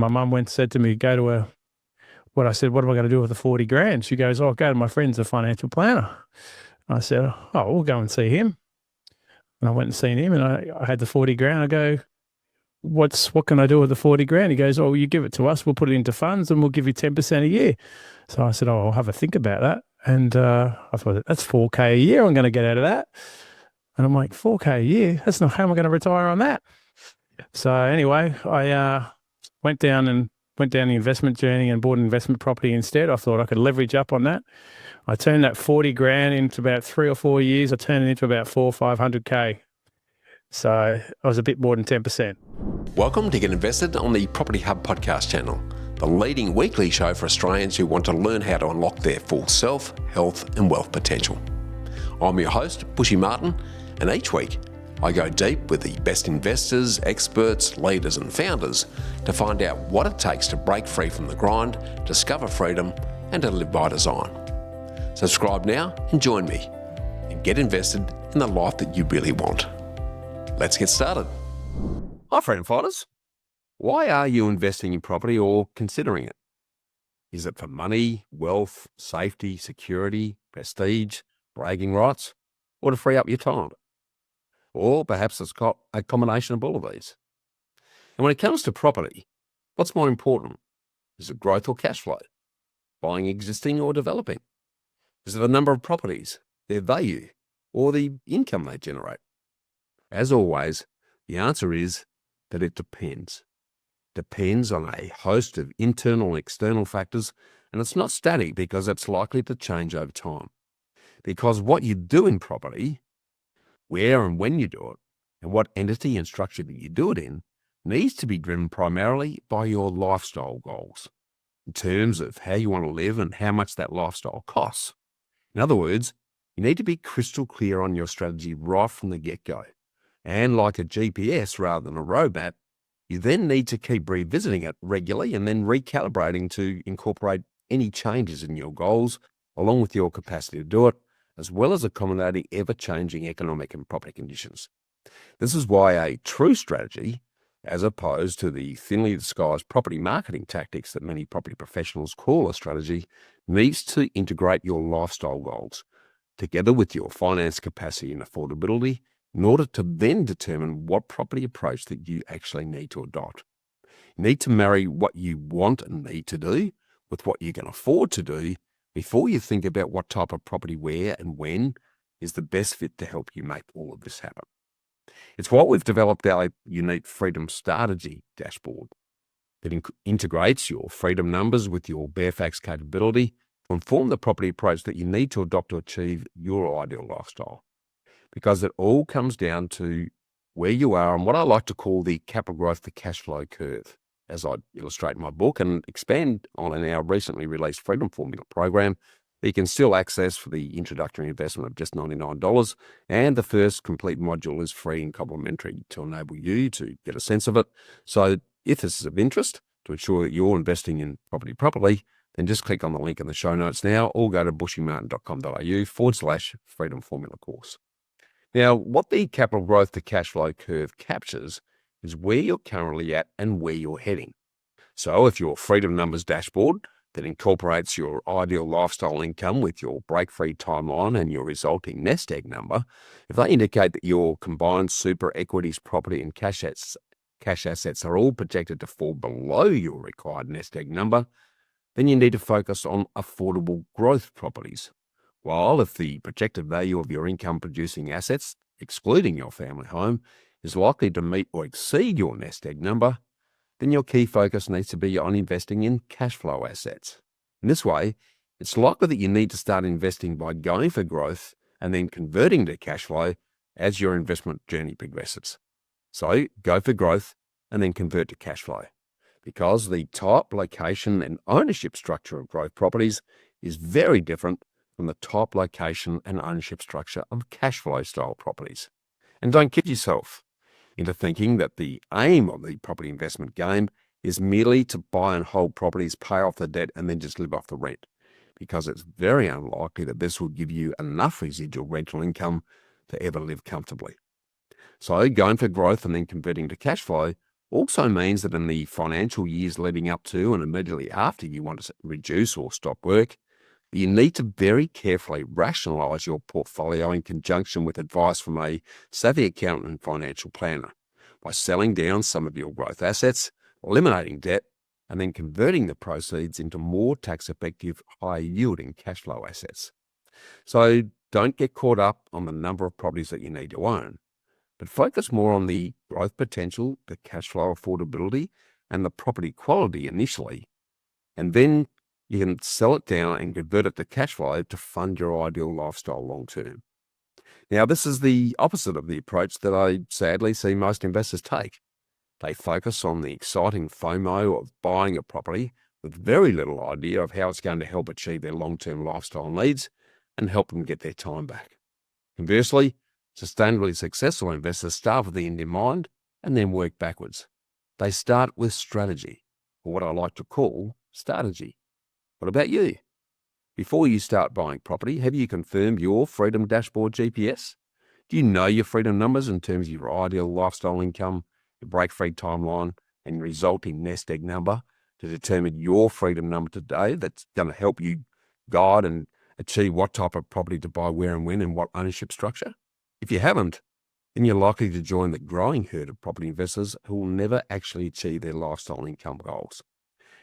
My mum said to me, go to I said, what am I going to do with the 40 grand? She goes, oh, go to my friend's a financial planner. I said, oh, we'll go and see him. And I went and seen him and I had the 40 grand. I go, what can I do with the 40 grand? He goes, oh, you give it to us. We'll put it into funds and we'll give you 10% a year. So I said, oh, I'll have a think about that. And I thought, that's 4K a year I'm going to get out of that. And I'm like, 4K a year? That's not how am I going to retire on that? So anyway, I went down the investment journey and bought an investment property instead. I thought I could leverage up on that. I turned that 40 grand into about 3 or 4 years. I turned it into about 500K. So I was a bit more than 10%. Welcome to Get Invested on the Property Hub podcast channel, the leading weekly show for Australians who want to learn how to unlock their full self, health and wealth potential. I'm your host, Bushy Martin, and each week I go deep with the best investors, experts, leaders and founders to find out what it takes to break free from the grind, discover freedom and to live by design. Subscribe now and join me and get invested in the life that you really want. Let's get started. Hi freedom fighters. Why are you investing in property or considering it? Is it for money, wealth, safety, security, prestige, bragging rights, or to free up your time? Or perhaps it's got a combination of all of these. And when it comes to property, what's more important? Is it growth or cash flow? Buying existing or developing? Is it the number of properties, their value, or the income they generate? As always, the answer is that it depends. Depends on a host of internal and external factors, and it's not static because it's likely to change over time. Because what you do in property, where and when you do it, and what entity and structure that you do it in, needs to be driven primarily by your lifestyle goals, in terms of how you want to live and how much that lifestyle costs. In other words, you need to be crystal clear on your strategy right from the get-go. And like a GPS rather than a roadmap, you then need to keep revisiting it regularly and then recalibrating to incorporate any changes in your goals, along with your capacity to do it, as well as accommodating ever-changing economic and property conditions. This is why a true strategy, as opposed to the thinly disguised property marketing tactics that many property professionals call a strategy, needs to integrate your lifestyle goals, together with your finance capacity and affordability, in order to then determine what property approach that you actually need to adopt. You need to marry what you want and need to do with what you can afford to do before you think about what type of property where and when is the best fit to help you make all of this happen. It's why we've developed our unique Freedom Strategy dashboard that integrates your freedom numbers with your Fairfax capability to inform the property approach that you need to adopt to achieve your ideal lifestyle. Because it all comes down to where you are and what I like to call the capital growth to cash flow curve, as I illustrate in my book and expand on in our recently released Freedom Formula program that you can still access for the introductory investment of just $99. And the first complete module is free and complimentary to enable you to get a sense of it. So if this is of interest to ensure that you're investing in property properly, then just click on the link in the show notes now or go to bushymartin.com.au/Freedom Formula course. Now, what the capital growth to cash flow curve captures is where you're currently at and where you're heading. So if your freedom numbers dashboard that incorporates your ideal lifestyle income with your break-free timeline and your resulting nest egg number, if they indicate that your combined super equities, property and cash assets are all projected to fall below your required nest egg number, then you need to focus on affordable growth properties. While if the projected value of your income-producing assets, excluding your family home, is likely to meet or exceed your nest egg number, then your key focus needs to be on investing in cash flow assets. In this way, it's likely that you need to start investing by going for growth and then converting to cash flow as your investment journey progresses. So go for growth and then convert to cash flow, because the type, location and ownership structure of growth properties is very different from the type, location and ownership structure of cash flow style properties. And don't kid yourself into thinking that the aim of the property investment game is merely to buy and hold properties, pay off the debt and then just live off the rent, because it's very unlikely that this will give you enough residual rental income to ever live comfortably. So going for growth and then converting to cash flow also means that in the financial years leading up to and immediately after you want to reduce or stop work, you need to very carefully rationalise your portfolio in conjunction with advice from a savvy accountant and financial planner by selling down some of your growth assets, eliminating debt, and then converting the proceeds into more tax-effective, high-yielding cash flow assets. So don't get caught up on the number of properties that you need to own, but focus more on the growth potential, the cash flow affordability, and the property quality initially. And then you can sell it down and convert it to cash flow to fund your ideal lifestyle long term. Now, this is the opposite of the approach that I sadly see most investors take. They focus on the exciting FOMO of buying a property with very little idea of how it's going to help achieve their long-term lifestyle needs and help them get their time back. Conversely, sustainably successful investors start with the end in mind and then work backwards. They start with strategy, or what I like to call strategy. What about you? Before you start buying property, have you confirmed your Freedom Dashboard GPS? Do you know your freedom numbers in terms of your ideal lifestyle income, your break-free timeline, and your resulting nest egg number to determine your freedom number today that's going to help you guide and achieve what type of property to buy, where and when, and what ownership structure? If you haven't, then you're likely to join the growing herd of property investors who will never actually achieve their lifestyle income goals.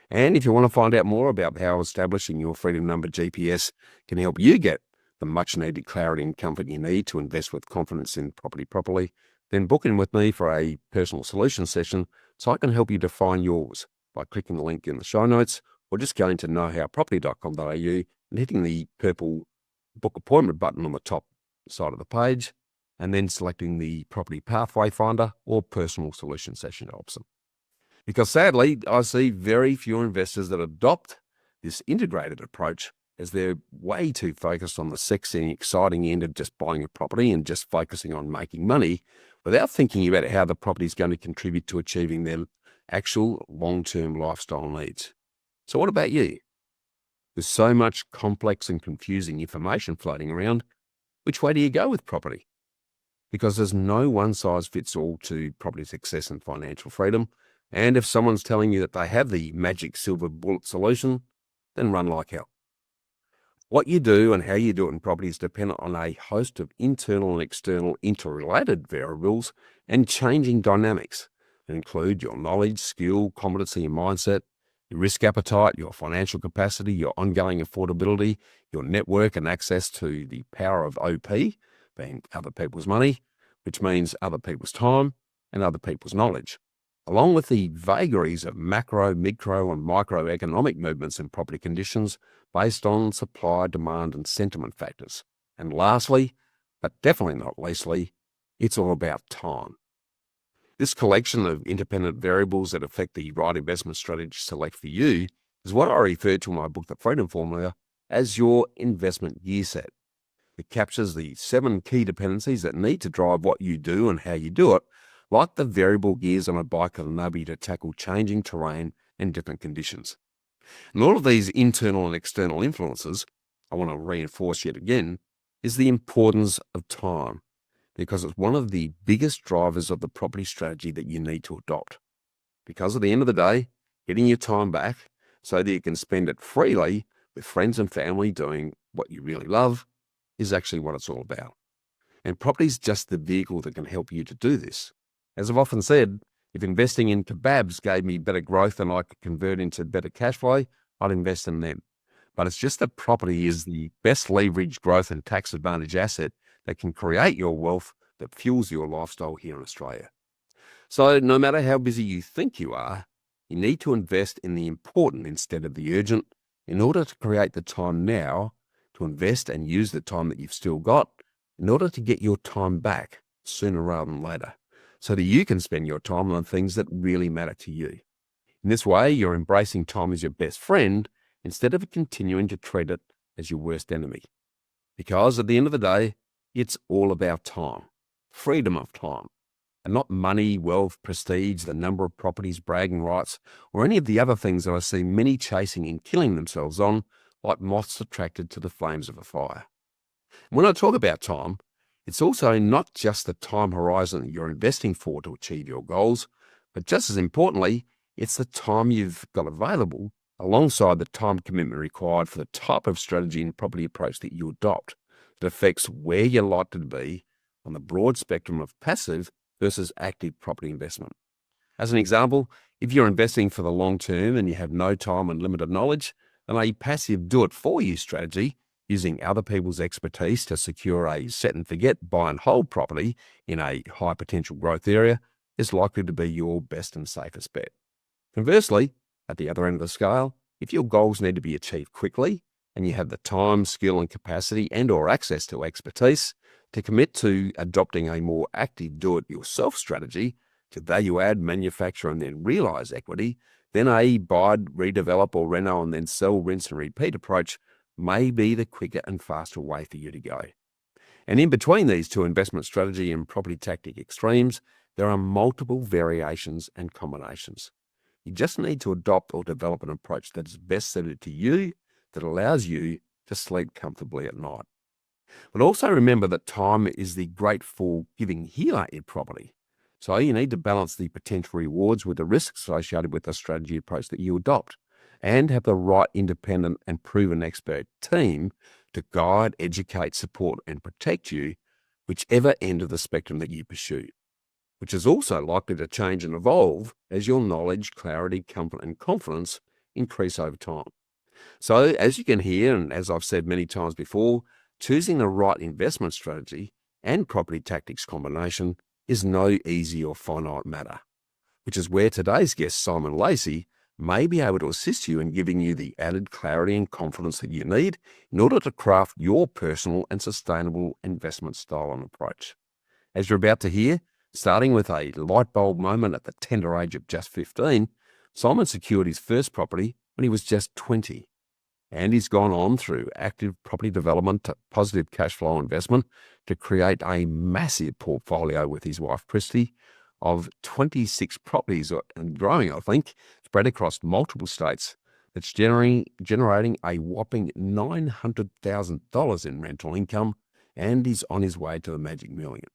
And if you want to find out more about how establishing your Freedom Number GPS can help you get the much needed clarity and comfort you need to invest with confidence in property properly, then book in with me for a personal solution session so I can help you define yours by clicking the link in the show notes or just going to knowhowproperty.com.au and hitting the purple book appointment button on the top side of the page and then selecting the property pathway finder or personal solution session option. Because sadly, I see very few investors that adopt this integrated approach as they're way too focused on the sexy and exciting end of just buying a property and just focusing on making money without thinking about how the property is going to contribute to achieving their actual long-term lifestyle needs. So what about you? There's so much complex and confusing information floating around. Which way do you go with property? Because there's no one-size-fits-all to property success and financial freedom. And if someone's telling you that they have the magic silver bullet solution, then run like hell. What you do and how you do it in property is dependent on a host of internal and external interrelated variables and changing dynamics that include your knowledge, skill, competency and mindset, your risk appetite, your financial capacity, your ongoing affordability, your network and access to the power of OP, being other people's money, which means other people's time and other people's knowledge, along with the vagaries of macro, micro, and microeconomic movements in property conditions based on supply, demand, and sentiment factors. And lastly, but definitely not leastly, it's all about time. This collection of independent variables that affect the right investment strategy to select for you is what I refer to in my book, The Freedom Formula, as your investment gear set. It captures the 7 key dependencies that need to drive what you do and how you do it, like the variable gears on a bike that enable you to tackle changing terrain and different conditions. And all of these internal and external influences, I want to reinforce yet again, is the importance of time, because it's one of the biggest drivers of the property strategy that you need to adopt. Because at the end of the day, getting your time back so that you can spend it freely with friends and family doing what you really love is actually what it's all about. And property is just the vehicle that can help you to do this. As I've often said, if investing in kebabs gave me better growth and I could convert into better cash flow, I'd invest in them. But it's just that property is the best leveraged growth and tax advantage asset that can create your wealth that fuels your lifestyle here in Australia. So no matter how busy you think you are, you need to invest in the important instead of the urgent in order to create the time now to invest and use the time that you've still got in order to get your time back sooner rather than later, so that you can spend your time on things that really matter to you. In this way, you're embracing time as your best friend instead of continuing to treat it as your worst enemy. Because at the end of the day, it's all about time, freedom of time, and not money, wealth, prestige, the number of properties, bragging rights, or any of the other things that I see many chasing and killing themselves on like moths attracted to the flames of a fire. When I talk about time, it's also not just the time horizon you're investing for to achieve your goals, But just as importantly, it's the time you've got available alongside the time commitment required for the type of strategy and property approach that you adopt that affects where you're likely to be on the broad spectrum of passive versus active property investment. As an example, if you're investing for the long term and you have no time and limited knowledge, then a passive do-it-for-you strategy using other people's expertise to secure a set-and-forget buy and hold property in a high-potential growth area is likely to be your best and safest bet. Conversely, at the other end of the scale, if your goals need to be achieved quickly and you have the time, skill and capacity and or access to expertise to commit to adopting a more active do-it-yourself strategy to value add, manufacture and then realize equity, then a buy, redevelop or reno and then sell, rinse and repeat approach may be the quicker and faster way for you to go. And in between these two investment strategy and property tactic extremes, there are multiple variations and combinations. You just need to adopt or develop an approach that is best suited to you, that allows you to sleep comfortably at night. But also remember that time is the great forgiving healer in property. So you need to balance the potential rewards with the risks associated with the strategy approach that you adopt, and have the right independent and proven expert team to guide, educate, support and protect you, whichever end of the spectrum that you pursue, which is also likely to change and evolve as your knowledge, clarity, comfort and confidence increase over time. So as you can hear, and as I've said many times before, choosing the right investment strategy and property tactics combination is no easy or finite matter, which is where today's guest, Simon Lacey, may be able to assist you in giving you the added clarity and confidence that you need in order to craft your personal and sustainable investment style and approach. As you're about to hear, starting with a light bulb moment at the tender age of just 15, Simon secured his first property when he was just 20. And he's gone on through active property development to positive cash flow investment to create a massive portfolio with his wife, Christie, of 26 properties and growing, I think, spread across multiple states. That's generating a whopping $900,000 in rental income, and he's on his way to the magic million.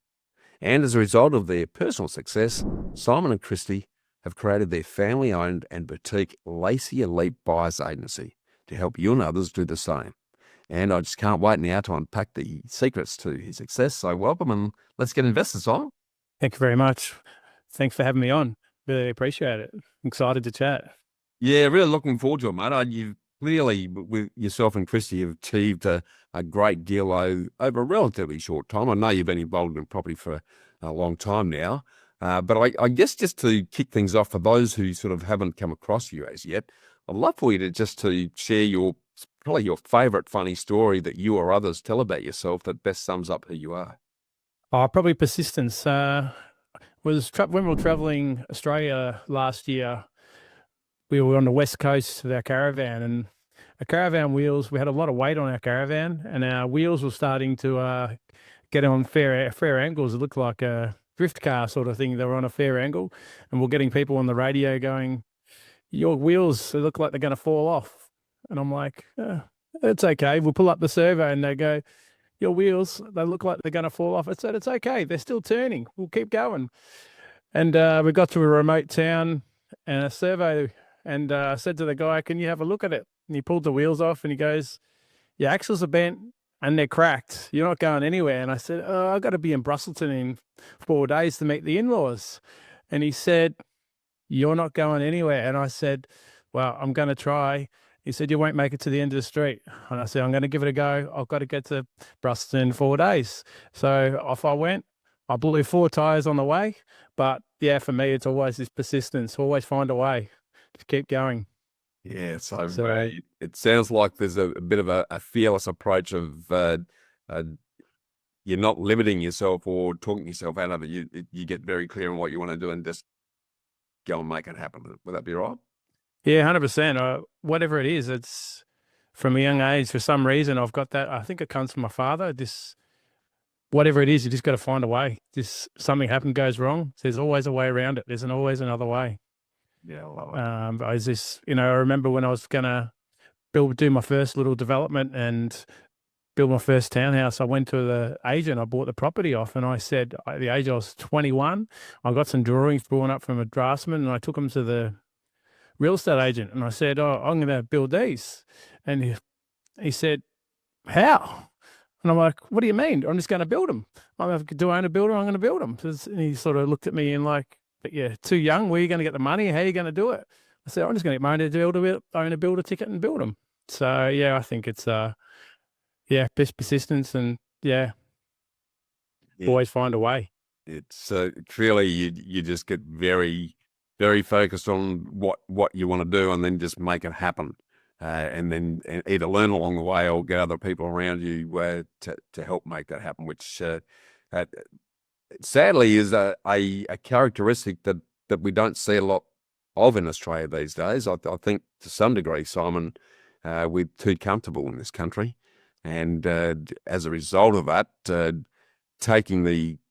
And as a result of their personal success, Simon and Christie have created their family-owned and boutique Lacey Elite Buyers Agency to help you and others do the same. And I just can't wait now to unpack the secrets to his success. So welcome and let's get invested, Simon. Thank you very much. Thanks for having me on. Really appreciate it. Excited to chat. Yeah, really looking forward to it, mate. You've clearly, with yourself and Christie, have achieved a great deal over a relatively short time. I know you've been involved in property for a long time now. But I guess just to kick things off, for those who sort of haven't come across you as yet, I'd love for you to just to share probably your favourite funny story that you or others tell about yourself that best sums up who you are. Probably persistence. When we were traveling Australia last year, we were on the west coast with our caravan, and our caravan wheels, we had a lot of weight on our caravan, and our wheels were starting to get on fair angles. It looked like a drift car sort of thing. They were on a fair angle, and we're getting people on the radio going, "Your wheels, they look like they're going to fall off." And I'm like, "It's okay." We'll pull up the servo, and they go, "Your wheels, they look like they're going to fall off." I said, "It's okay. They're still turning. We'll keep going." And we got to a remote town and a servo, and I said to the guy, "Can you have a look at it?" And he pulled the wheels off, and he goes, "Your axles are bent and they're cracked. You're not going anywhere." And I said, "Oh, I've got to be in Brusselston in 4 days to meet the in-laws." And he said, "You're not going anywhere." And I said, "Well, I'm going to try." He said, "You won't make it to the end of the street." And I said, "I'm going to give it a go. I've got to get to Brusselston in 4 days." So off I went. I blew 4 tires on the way. But yeah, for me, it's always this persistence. Always find a way to keep going. Yeah, so it sounds like there's a bit of a fearless approach of you're not limiting yourself or talking yourself out of it. You get very clear on what you want to do and just go and make it happen. Would that be right? Yeah, 100%. Whatever it is, it's from a young age. For some reason, I've got that. I think it comes from my father. Whatever it is, you just got to find a way. Something goes wrong. There's always a way around it. There's always another way. Yeah, I love it. I remember when I was going to do my first little development, and build my first townhouse, I went to the agent I bought the property off, and I said, at the age I was 21, I got some drawings drawn up from a draftsman, and I took them to the real estate agent, and I said, "Oh, I'm going to build these," and he said, "How?" And I'm like, "What do you mean? I'm just going to build them. Do I own a builder? I'm going to build them." And he sort of looked at me and like, "But yeah, too young. Where are you going to get the money? How are you going to do it?" I said, "I'm just going to get my own builder ticket and build them." So yeah, I think it's best persistence, and always find a way. It's clearly you just get very, very focused on what you want to do, and then just make it happen, and then either learn along the way or get other people around you to help make that happen, which sadly is a characteristic that we don't see a lot of in Australia these days. I think to some degree, Simon, we're too comfortable in this country, and as a result of that,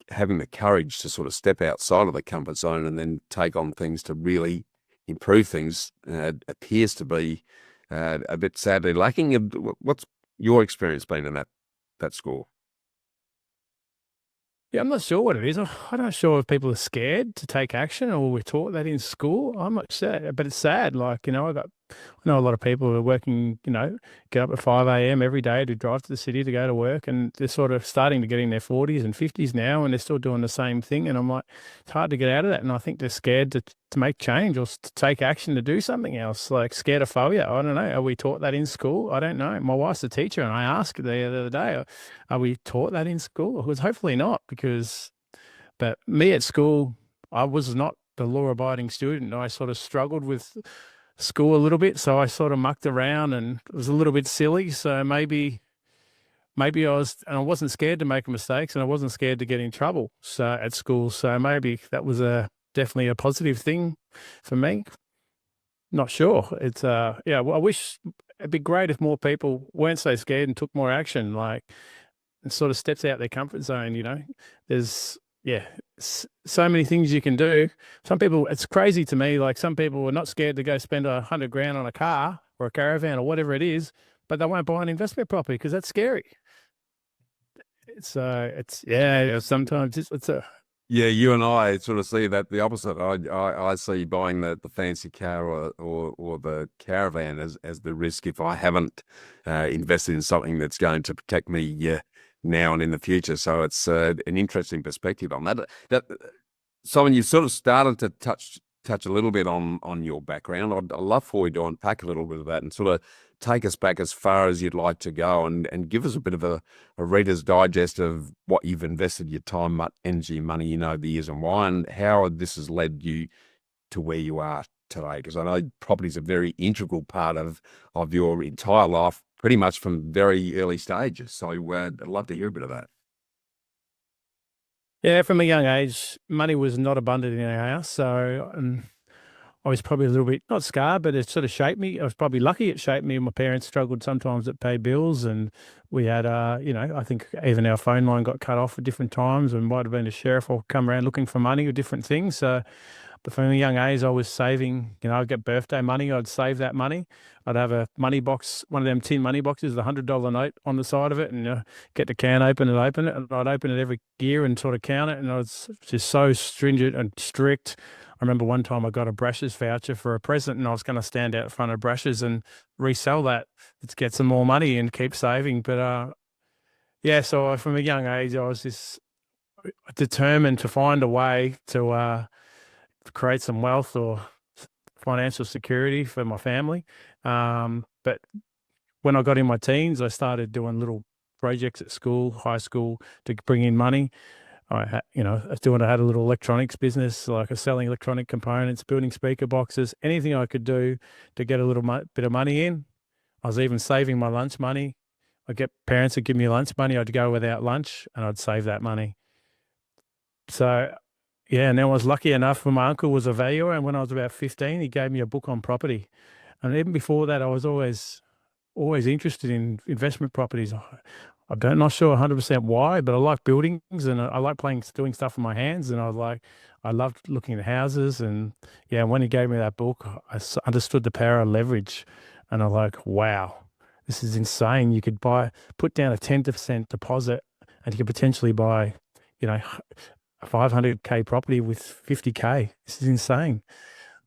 having the courage to sort of step outside of the comfort zone and then take on things to really improve things appears to be a bit sadly lacking. What's your experience been in that score? Yeah, I'm not sure what it is. I'm not sure if people are scared to take action or we're taught that in school. I'm not sure, but it's sad. Like, I know a lot of people who are working, get up at 5 a.m. every day to drive to the city to go to work, and they're sort of starting to get in their 40s and 50s now, and they're still doing the same thing. And I'm like, it's hard to get out of that. And I think they're scared to make change or to take action to do something else, like scared of failure. I don't know. Are we taught that in school? I don't know. My wife's a teacher, and I asked her the other day, are we taught that in school? Because hopefully not, but me at school, I was not the law-abiding student. I sort of struggled with school a little bit, so I sort of mucked around and it was a little bit silly. So maybe I wasn't scared to make mistakes, and I wasn't scared to get in trouble. So at school, so maybe that was definitely a positive thing for me. Not sure. It's well, I wish it'd be great if more people weren't so scared and took more action, like, and sort of steps out their comfort zone. There's so many things you can do. Some people, it's crazy to me, like some people are not scared to go spend $100,000 on a car or a caravan or whatever it is, but they won't buy an investment property because that's scary. Sometimes it's a Yeah, you and I sort of see that the opposite. I see buying the fancy car or the caravan as the risk if I haven't invested in something that's going to protect me now and in the future. So it's an interesting perspective on that. Simon, you sort of started to touch a little bit on your background. I'd love for you to unpack a little bit of that and sort of take us back as far as you'd like to go and give us a bit of a Reader's Digest of what you've invested your time, energy, money, the years and why, and how this has led you to where you are today. Because I know property is a very integral part of your entire life, pretty much from very early stages. So I'd love to hear a bit of that. Yeah, from a young age, money was not abundant in our house. So I was probably a little bit, not scarred, but it sort of shaped me. I was probably lucky it shaped me. My parents struggled sometimes to pay bills, and we had, I think even our phone line got cut off at different times, and might have been a sheriff or come around looking for money or different things. So, but from a young age, I was saving, I'd get birthday money. I'd save that money. I'd have a money box, one of them tin money boxes, the $100 note on the side of it, and get the can open and open it. And I'd open it every year and sort of count it. And I was just so stringent and strict. I remember one time I got a brushes voucher for a present, and I was going to stand out in front of brushes and resell that to get some more money and keep saving. But so from a young age, I was just determined to find a way to create some wealth or financial security for my family. But when I got in my teens, I started doing little projects at school, high school, to bring in money. I had a little electronics business, like selling electronic components, building speaker boxes, anything I could do to get a little bit of money in. I was even saving my lunch money. Parents would give me lunch money. I'd go without lunch and I'd save that money. So, and then I was lucky enough when my uncle was a valuer, and when I was about 15, he gave me a book on property. And even before that, I was always interested in investment properties. I'm not sure 100% why, but I like buildings and I like doing stuff with my hands, and I loved looking at houses. And when he gave me that book, I understood the power of leverage, and I'm like, wow, this is insane. You could put down a 10% deposit and you could potentially buy, a 500K property with 50K. This is insane.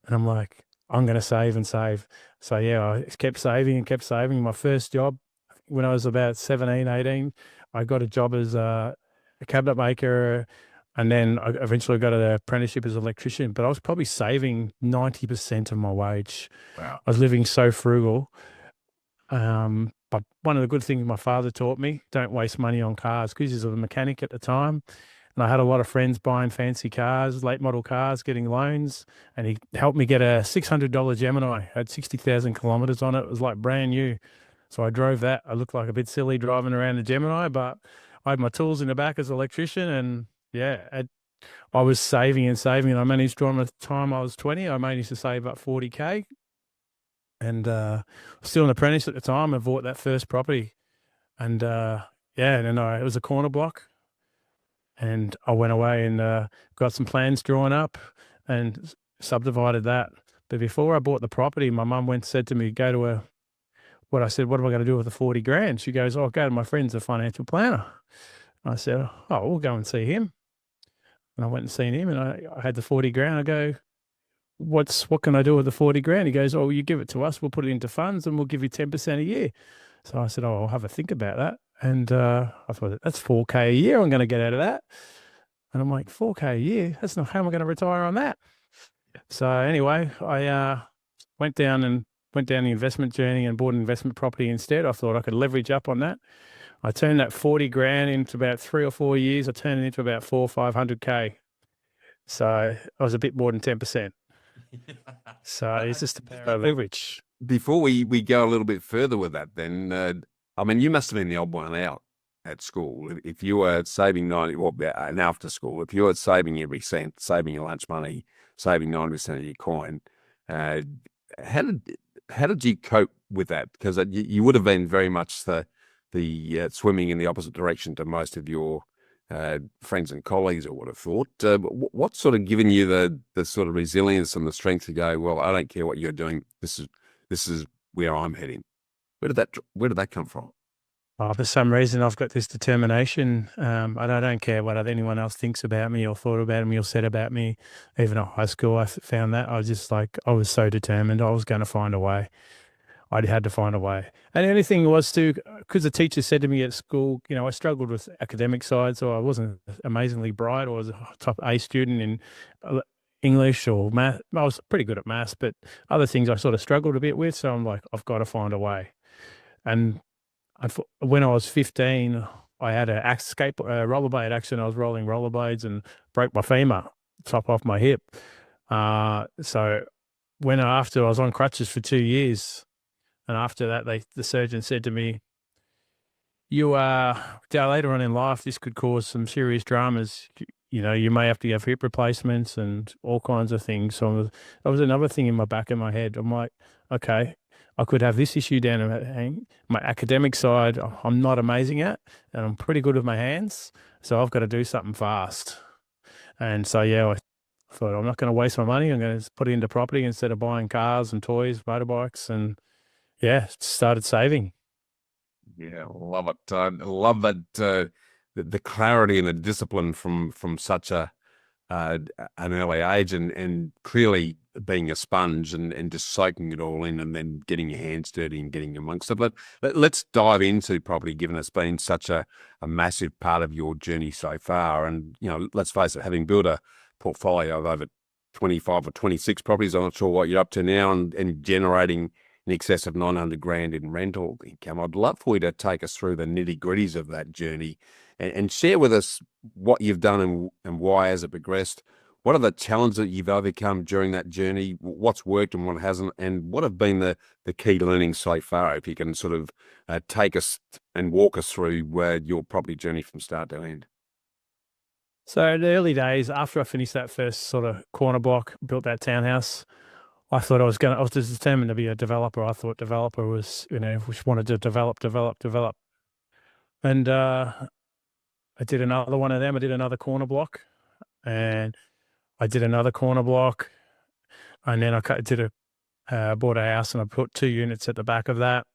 And I'm like, I'm going to save and save. So yeah, I kept saving and kept saving. My first job when I was about 17, 18, I got a job as a cabinet maker. And then I eventually got an apprenticeship as an electrician, but I was probably saving 90% of my wage. Wow. I was living so frugal. But one of the good things my father taught me, don't waste money on cars, because he was a mechanic at the time. And I had a lot of friends buying fancy cars, late model cars, getting loans. And he helped me get a $600 Gemini. It had 60,000 kilometers on it. It was like brand new. So I drove that. I looked like a bit silly driving around the Gemini, but I had my tools in the back as an electrician. And yeah, I was saving and saving. And I managed from the time I was 20, I managed to save up 40K. And still an apprentice at the time. I bought that first property. And then it was a corner block. And I went away and got some plans drawn up and subdivided that. But before I bought the property, my mum said to me, go to what I said, what am I going to do with the 40 grand? She goes, oh, go to my friend's a financial planner. I said, oh, we'll go and see him. And I went and seen him and I had the 40 grand. I go, what can I do with the 40 grand? He goes, oh, you give it to us. We'll put it into funds and we'll give you 10% a year. So I said, oh, I'll have a think about that. And I thought, that's 4K a year I'm going to get out of that. And I'm like, 4K a year? That's not how am I going to retire on that? So anyway, I went down the investment journey and bought an investment property instead. I thought I could leverage up on that. I turned that 40 grand into about 3 or 4 years. I turned it into about 400 or 500K. So I was a bit more than 10%. So it's just a power of leverage. Before we go a little bit further with that, then, you must have been the odd one out at school. If you were saving 90, and after school, if you were saving every cent, saving your lunch money, saving 90% of your coin, how did you cope with that? Because you would have been very much the swimming in the opposite direction to most of your friends and colleagues, I would have thought. What's sort of given you the sort of resilience and the strength to go, well, I don't care what you're doing. This is where I'm heading. Where did that come from? Oh, for some reason, I've got this determination. And I don't care what anyone else thinks about me or thought about me or said about me. Even at high school, I found that I was just like, I was so determined. I was going to find a way. I had to find a way. And the only thing was because the teacher said to me at school, I struggled with academic side, so I wasn't amazingly bright or was a top A student in English or math. I was pretty good at maths, but other things I sort of struggled a bit with. So I'm like, I've got to find a way. And when I was 15, I had a rollerblade accident. I was rolling rollerblades and broke my femur, top off my hip. So after I was on crutches for 2 years, and after that, the surgeon said to me, later on in life, this could cause some serious dramas. You may have to have hip replacements and all kinds of things. So that was another thing in my back of my head. I'm like, okay, I could have this issue down in my academic side. I'm not amazing at, and I'm pretty good with my hands. So I've got to do something fast. And so, I thought I'm not going to waste my money. I'm going to put it into property instead of buying cars and toys, motorbikes, and started saving. Yeah, love it. I love that the clarity and the discipline from such an early age, and clearly being a sponge and just soaking it all in, and then getting your hands dirty and getting amongst it. But let's dive into property, given it's been such a massive part of your journey so far. And let's face it, having built a portfolio of over 25 or 26 properties, I'm not sure what you're up to now, and generating in excess of 900 grand in rental income. I'd love for you to take us through the nitty gritties of that journey and share with us what you've done and why has it progressed. What are the challenges that you've overcome during that journey? What's worked and what hasn't? And what have been the key learnings so far? If you can sort of take us and walk us through your property journey from start to end. So in the early days, after I finished that first sort of corner block, built that townhouse, I thought I was just determined to be a developer. I thought developer was, which wanted to develop. And I did another one of them. I did another corner block, and I did another corner block, and then I bought a house and I put 2 units at the back of that.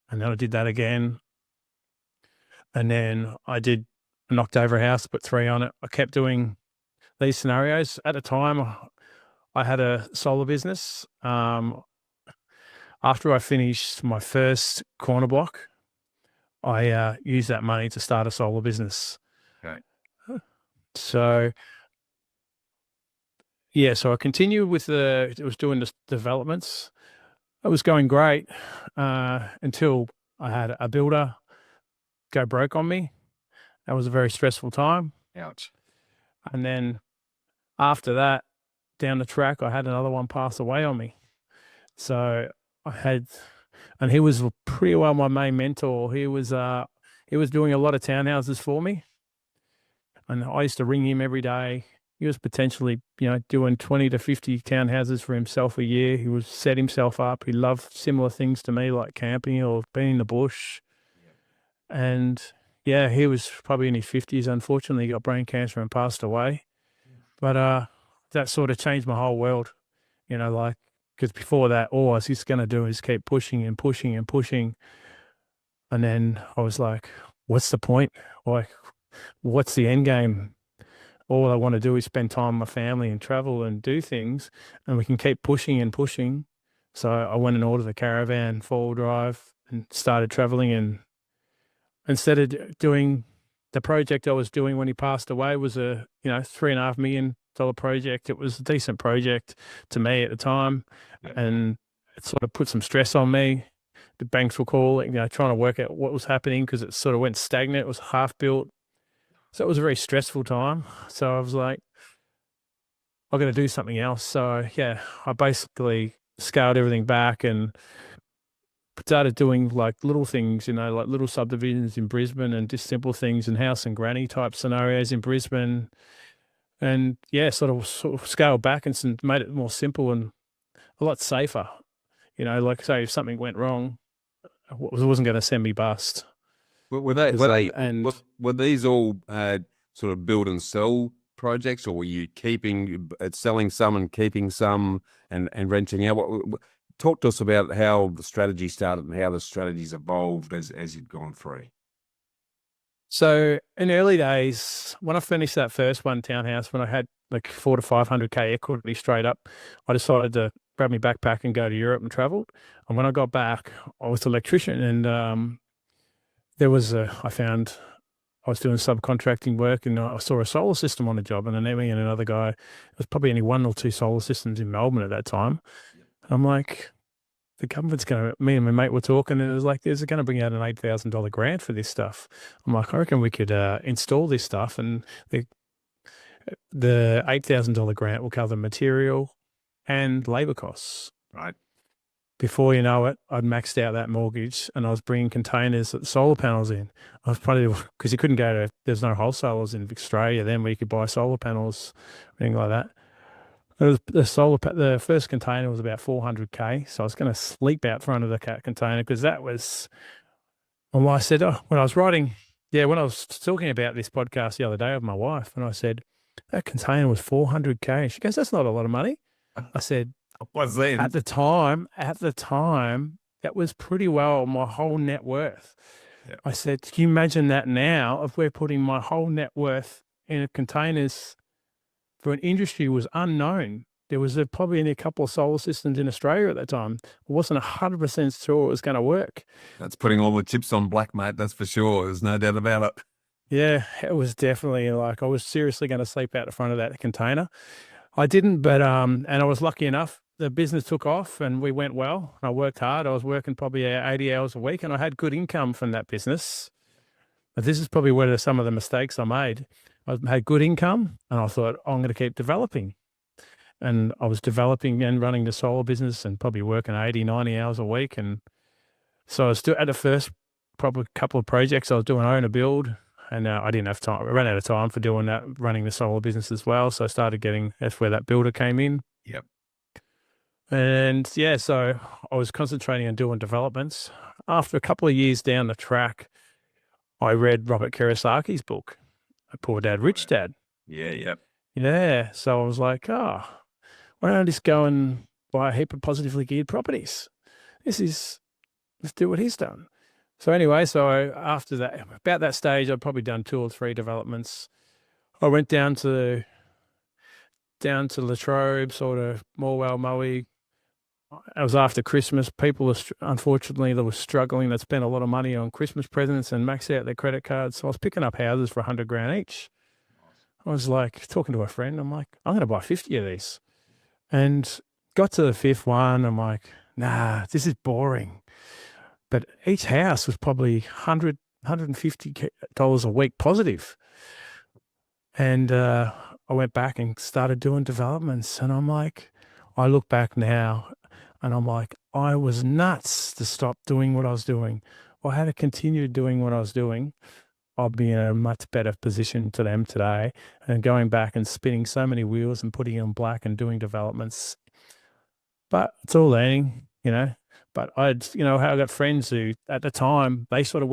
And then I did that again. And then I knocked over a house, put 3 on it. I kept doing these scenarios. At the time, I had a solar business. After I finished my first corner block, I used that money to start a solar business. Okay. So, yeah, so I continued with it was doing the developments. It was going great until I had a builder go broke on me. That was a very stressful time. Ouch. And then after that, down the track, I had another one pass away on me. So and he was pretty well my main mentor. He was doing a lot of townhouses for me. And I used to ring him every day. He was potentially, doing 20 to 50 townhouses for himself a year. He was set himself up. He loved similar things to me, like camping or being in the bush. And yeah, he was probably in his 50s. Unfortunately, he got brain cancer and passed away. But that sort of changed my whole world, because before that, all I was just going to do is keep pushing and pushing and pushing. And then I was like, what's the point? Like, what's the end game? All I want to do is spend time with my family and travel and do things, and we can keep pushing and pushing. So I went and ordered a caravan, 4-wheel drive, and started traveling. And instead of doing the project I was doing when he passed away was a $3.5 million project. It was a decent project to me at the time, and it sort of put some stress on me. The banks were calling, trying to work out what was happening because it sort of went stagnant. It was half built. So it was a very stressful time. So I was like, I'm going to do something else. So yeah, I basically scaled everything back and started doing like little things, like little subdivisions in Brisbane and just simple things and house and granny type scenarios in Brisbane. And yeah, sort of scaled back and made it more simple and a lot safer. Like say if something went wrong, it wasn't going to send me bust. Were these all sort of build and sell projects, or were you selling some and keeping some and renting out? Talk to us about how the strategy started and how the strategy's evolved as you've gone through. So in early days, when I finished that first one townhouse, when I had like 400 to 500K equity straight up, I decided to grab my backpack and go to Europe and travel. And when I got back, I was an electrician, and I was doing subcontracting work, and I saw a solar system on a job, and then me and another guy, there was probably only 1 or 2 solar systems in Melbourne at that time. I'm like, the government's me and my mate were talking, and it was like, there's going to bring out an $8,000 grant for this stuff. I'm like, I reckon we could install this stuff, and the $8,000 grant will cover material and labor costs. Right. Before you know it, I'd maxed out that mortgage, and I was bringing containers of solar panels in. I was probably, because you couldn't there's no wholesalers in Australia then where you could buy solar panels, anything like that. It was the first container was about 400K. So I was going to sleep out front of the container because that was, and I said, when I was talking about this podcast the other day with my wife, and I said, that container was 400K. She goes, that's not a lot of money. I said, what's that? At the time, that was pretty well my whole net worth. Yep. I said, can you imagine that now if we're putting my whole net worth in containers for an industry was unknown? There was probably only a couple of solar systems in Australia at that time. I wasn't 100% sure it was going to work. That's putting all the chips on black, mate. That's for sure. There's no doubt about it. Yeah, it was definitely like I was seriously going to sleep out the front of that container. I didn't, but and I was lucky enough. The business took off and we went well. I worked hard. I was working probably 80 hours a week, and I had good income from that business. But this is probably where some of the mistakes I made. I had good income, and I thought, I'm going to keep developing. And I was developing and running the solar business and probably working 80, 90 hours a week. And so I was still at the first probably couple of projects I was doing own a build, and I didn't have time. I ran out of time for doing that, running the solar business as well. So I started that's where that builder came in. Yep. And yeah, so I was concentrating on doing developments. After a couple of years down the track, I read Robert Kiyosaki's book, Poor Dad, Rich Dad. Yeah, yep. Yeah. So I was like, why don't I just go and buy a heap of positively geared properties? Let's do what he's done. So anyway, so after that, about that stage, I'd probably done 2 or 3 developments. I went down to Latrobe, sort of Morwell, Moe. It was after Christmas. People were, unfortunately, they were struggling. They spent a lot of money on Christmas presents and maxed out their credit cards. So I was picking up houses for 100 grand each. I was like talking to a friend. I'm like, I'm going to buy 50 of these. And got to the 5th one. I'm like, nah, this is boring. But each house was probably $150 a week positive. And I went back and started doing developments. And I'm like, I look back now and I'm like, I was nuts to stop doing what I was doing. I had to continue doing what I was doing. I'll be in a much better position to them today. And going back and spinning so many wheels and putting in black and doing developments. But it's all learning, you know. But I got friends who at the time, they sort of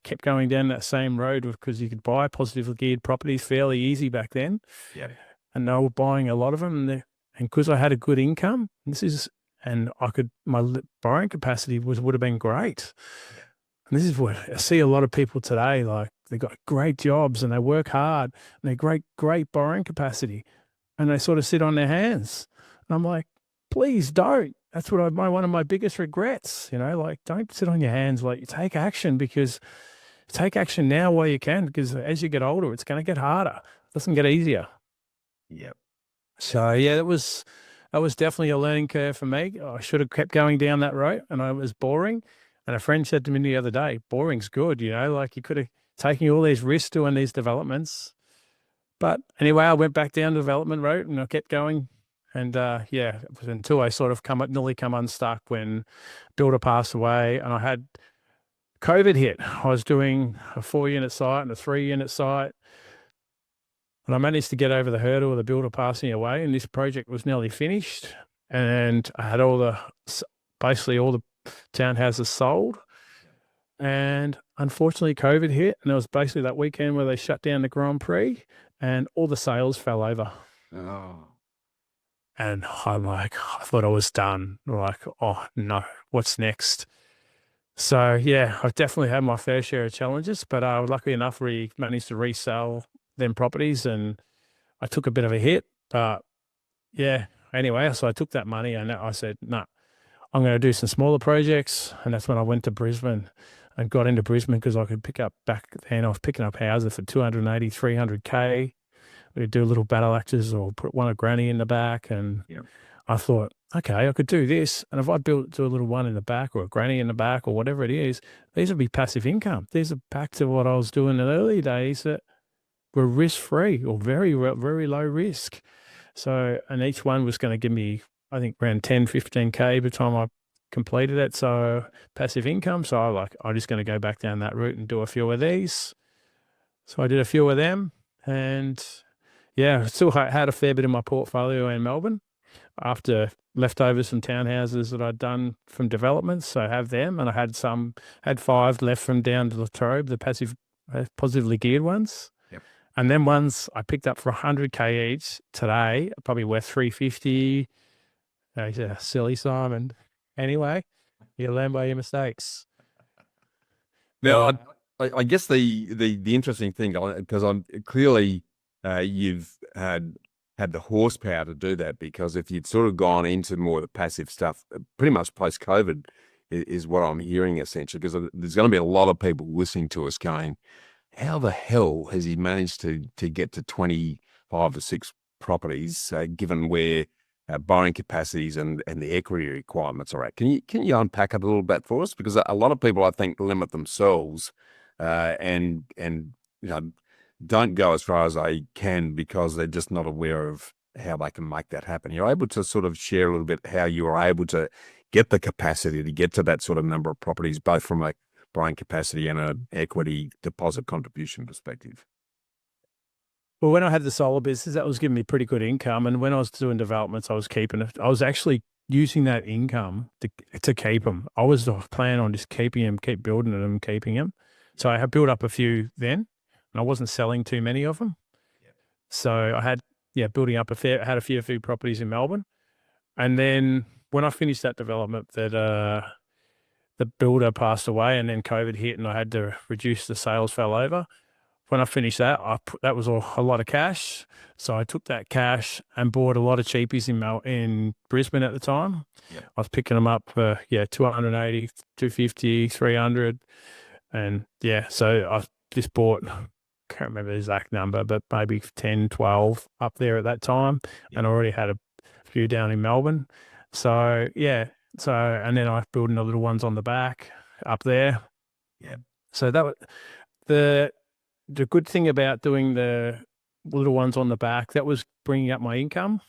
kept going down that same road because you could buy positively geared properties fairly easy back then. Yeah. And they were buying a lot of them. And because I had a good income, my borrowing capacity would have been great. And this is what I see a lot of people today, like they've got great jobs and they work hard and they're great borrowing capacity and they sort of sit on their hands. And I'm like, please don't. That's what one of my biggest regrets, like don't sit on your hands, like take action now while you can, because as you get older, it's going to get harder. It doesn't get easier. Yep. So yeah, that was definitely a learning curve for me. I should have kept going down that road and it was boring. And a friend said to me the other day, boring's good, like you could have taken all these risks doing these developments. But anyway, I went back down the development road and I kept going. And it was until I sort of nearly come unstuck when builder passed away and I had COVID hit. I was doing a 4-unit site and a 3-unit site. And I managed to get over the hurdle of the builder passing away, and this project was nearly finished. And I had basically all the townhouses sold. And unfortunately, COVID hit, and it was basically that weekend where they shut down the Grand Prix, and all the sales fell over. Oh. And I thought I was done. Like, oh no, what's next? So yeah, I've definitely had my fair share of challenges, but luckily enough, we managed to resell them properties, and I took a bit of a hit. But yeah, anyway, so I took that money and I said, no, I'm going to do some smaller projects. And that's when I went to Brisbane and got into Brisbane because I could back then I was picking up houses for 280, 300K. We'd do little battle axes or put one of granny in the back. And I thought, okay, I could do this. And if I do a little one in the back or a granny in the back or whatever it is, these would be passive income. These are back to what I was doing in the early days that were risk-free or very, very low risk. So, and each one was going to give me, I think, around 10, 15K by the time I completed it. So passive income. So I'm just going to go back down that route and do a few of these. So I did a few of them and still had a fair bit in my portfolio in Melbourne after leftovers from townhouses that I'd done from developments. So I have them, and I had 5 left from down to Latrobe, the positively geared ones. Yep. And then ones I picked up for 100K each today, probably worth 350. Yeah, silly Simon. Anyway, you learn by your mistakes. Now, I guess the interesting thing, because I'm clearly you've had the horsepower to do that, because if you'd sort of gone into more of the passive stuff, pretty much post-COVID is what I'm hearing essentially, because there's going to be a lot of people listening to us going, how the hell has he managed to get to 25 to 6 properties, given where borrowing capacities and the equity requirements are at? Can you unpack it a little bit for us? Because a lot of people, I think, limit themselves and don't go as far as they can because they're just not aware of how they can make that happen. You're able to sort of share a little bit how you were able to get the capacity to get to that sort of number of properties, both from a borrowing capacity and an equity deposit contribution perspective. Well, when I had the solar business, that was giving me pretty good income. And when I was doing developments, I was keeping it. I was actually using that income to keep them. I was planning on just keeping them, keep building them and keeping them. So I had built up a few then, and I wasn't selling too many of them. Yep. So I had, building up had a few properties in Melbourne. And then when I finished that development, that the builder passed away, and then COVID hit, and I had to reduce. The sales fell over. When I finished that, that was a lot of cash. So I took that cash and bought a lot of cheapies in Brisbane at the time. Yep. I was picking them up for 280, 250, 300, and so I just bought. Can't remember the exact number, but maybe 10, 12 up there at that time, and I already had a few down in Melbourne. So and then I built the little ones on the back up there. Yeah. So that was the good thing about doing the little ones on the back. That was bringing up my income.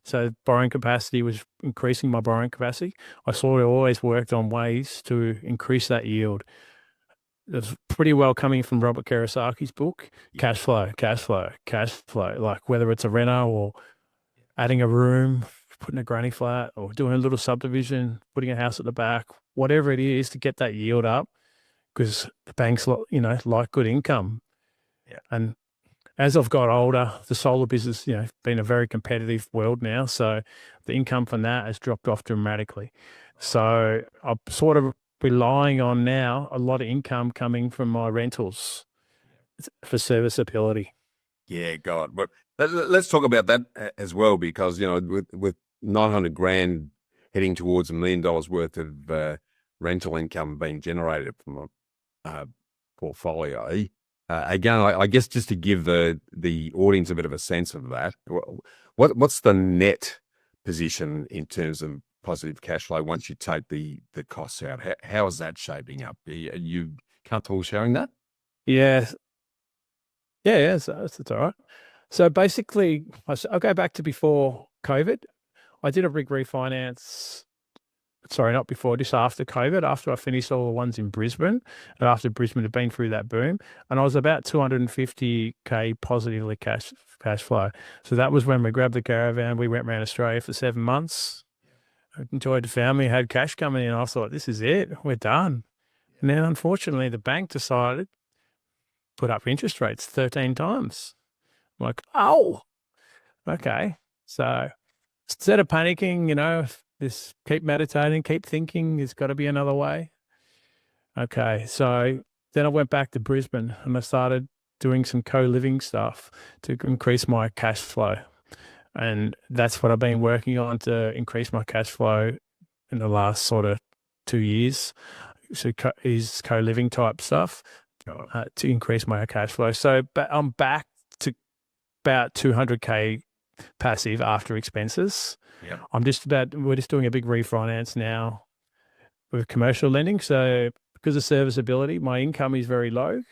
So borrowing capacity was increasing my borrowing capacity. I sort of always worked on ways to increase that yield. It's pretty well coming from Robert Kiyosaki's book, cash flow, like whether it's a reno or adding a room, putting a granny flat or doing a little subdivision, putting a house at the back, whatever it is to get that yield up, because the banks, like good income. Yeah. And as I've got older, the solar business, been a very competitive world now. So the income from that has dropped off dramatically. So I'm sort of relying on now a lot of income coming from my rentals for serviceability. Yeah, God. But let's talk about that as well, because, with 900 grand heading towards $1 million worth of rental income being generated from a portfolio. Again, I guess just to give the audience a bit of a sense of that, what's the net position in terms of positive cash flow once you take the costs out? How is that shaping up? Are you comfortable sharing that? Yeah, so that's all right. So basically, I'll go back to before COVID. I did a big refinance. Sorry, not before, just after COVID, after I finished all the ones in Brisbane, and after Brisbane had been through that boom, and I was about 250K positively cash flow. So that was when we grabbed the caravan. We went around Australia for 7 months. I enjoyed the family, had cash coming in. I thought, this is it, we're done. And then unfortunately, the bank decided to put up interest rates 13 times. I'm like, oh, okay. So instead of panicking, just keep meditating, keep thinking, there's got to be another way. Okay, so then I went back to Brisbane and I started doing some co-living stuff to increase my cash flow. And that's what I've been working on to increase my cash flow in the last sort of 2 years. So is co-living type stuff to increase my cash flow. So I'm back to about 200K passive after expenses. Yeah. We're just doing a big refinance now with commercial lending. So because of serviceability, my income is very low.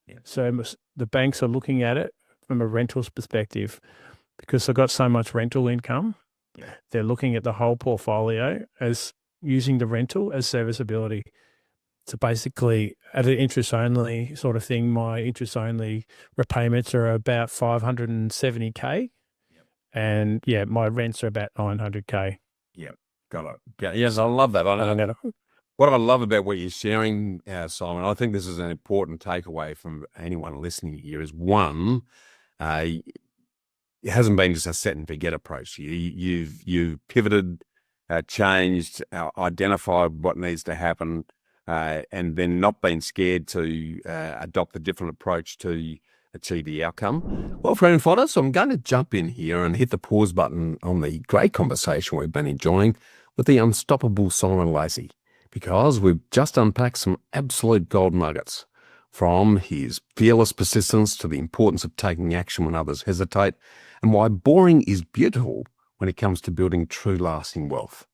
Yeah. So the banks are looking at it from a rentals perspective. Because I've got so much rental income, they're looking at the whole portfolio as using the rental as serviceability. So basically, at an interest-only sort of thing, my interest-only repayments are about 570K. And my rents are about 900K. Yeah, got it. Yeah, yes, I love that. What I love about what you're sharing, Simon, I think this is an important takeaway from anyone listening here, is one, it hasn't been just a set and forget approach. You've pivoted, changed, identified what needs to happen, and then not been scared to adopt a different approach to achieve the outcome. Well, friend and fodder, so I'm going to jump in here and hit the pause button on the great conversation we've been enjoying with the unstoppable Simon Lacey, because we've just unpacked some absolute gold nuggets, from his fearless persistence to the importance of taking action when others hesitate, and why boring is beautiful when it comes to building true lasting wealth.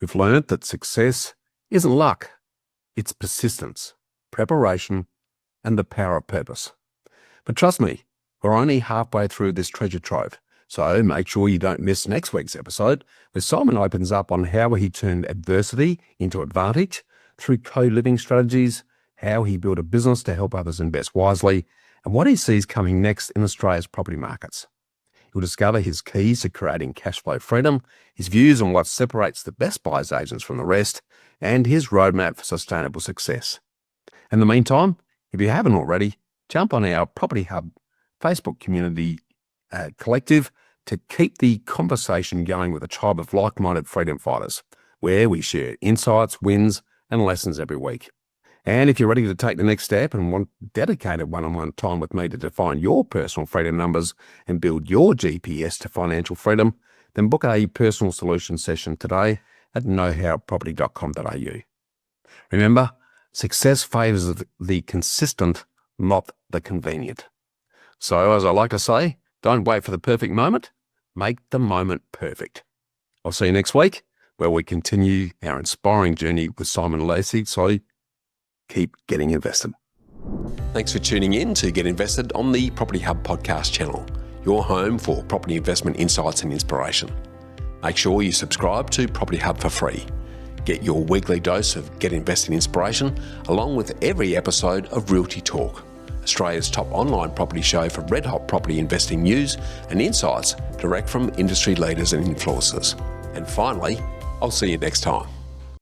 We've learned that success isn't luck, it's persistence, preparation, and the power of purpose. But trust me, we're only halfway through this treasure trove, so make sure you don't miss next week's episode, where Simon opens up on how he turned adversity into advantage through co-living strategies, how he built a business to help others invest wisely, and what he sees coming next in Australia's property markets. You'll discover his keys to creating cash flow freedom, his views on what separates the best buyers agents from the rest, and his roadmap for sustainable success. In the meantime, if you haven't already, jump on our Property Hub Facebook community collective to keep the conversation going with a tribe of like-minded freedom fighters, where we share insights, wins, and lessons every week. And if you're ready to take the next step and want dedicated one-on-one time with me to define your personal freedom numbers and build your GPS to financial freedom, then book a personal solution session today at knowhowproperty.com.au. Remember, success favours the consistent, not the convenient. So, as I like to say, don't wait for the perfect moment, make the moment perfect. I'll see you next week, where we continue our inspiring journey with Simon Lacey, so keep getting invested. Thanks for tuning in to Get Invested on the Property Hub podcast channel, your home for property investment insights and inspiration. Make sure you subscribe to Property Hub for free. Get your weekly dose of Get Invested inspiration along with every episode of Realty Talk, Australia's top online property show for red-hot property investing news and insights direct from industry leaders and influencers. And finally, I'll see you next time.